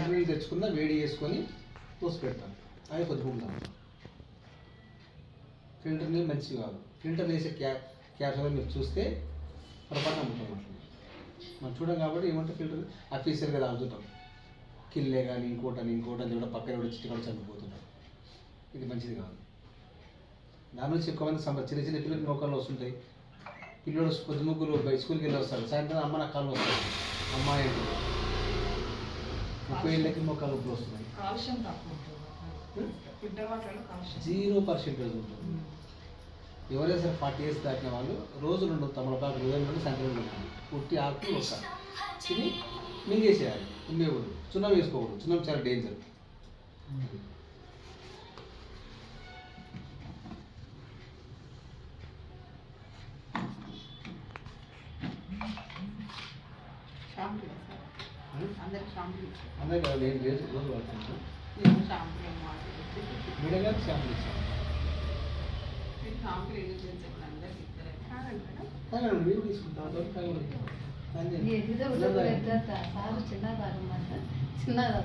మంచినీళ్ళు తెచ్చుకున్న వేడి చేసుకొని పోసి పెడతాను. అవి కొద్దిగా ఫిల్టర్ నీళ్ళు మంచివి కాదు. ఫిల్టర్ వేసే క్యాప్స్ మీరు చూస్తే పొరపాటు అమ్ముతాం. మనం చూడం కాబట్టి ఏమంటే ఫిల్టర్ ఆఫీసర్గా తాగుతుంటాం. కిల్లే కానీ ఇంకోటని కూడా పక్కన కూడా చిట్టి కూడా చనిపోతుంటాం. ఇది మంచిది కాదు. దాని నుంచి ఎక్కువ మంది చిన్న చిన్న పిల్లలకి మోకాళ్ళు వస్తుంటాయి. పిల్లలు పొద్దు ముగ్గురు స్కూల్కి వెళ్ళి వస్తారు, సాయంత్రం అమ్మ నా కాళ్ళు వస్తారు. అమ్మాయి 30 ఏళ్ళకి మోకాళ్ళు నొప్పులు వస్తున్నాయి. 0% ఉంటుంది. ఎవరైనా సరే 40 years దాటిన వాళ్ళు రోజు 2 తమలపాకు ఉదయం నుండి సాయంత్రం ఉంటుంది. పుట్టి ఆకు వస్తారు తిని మింగేసేయాలి. ఉండేకూడదు. చున్నం వేసుకోకూడదు. చున్నం చాలా డేంజర్. అందరికీ కదా నేను రోజు వాడుతుంటాను. మేడం గారు షాంపూ ఇచ్చాను. మీరు తీసుకుంటాను చిన్నదారు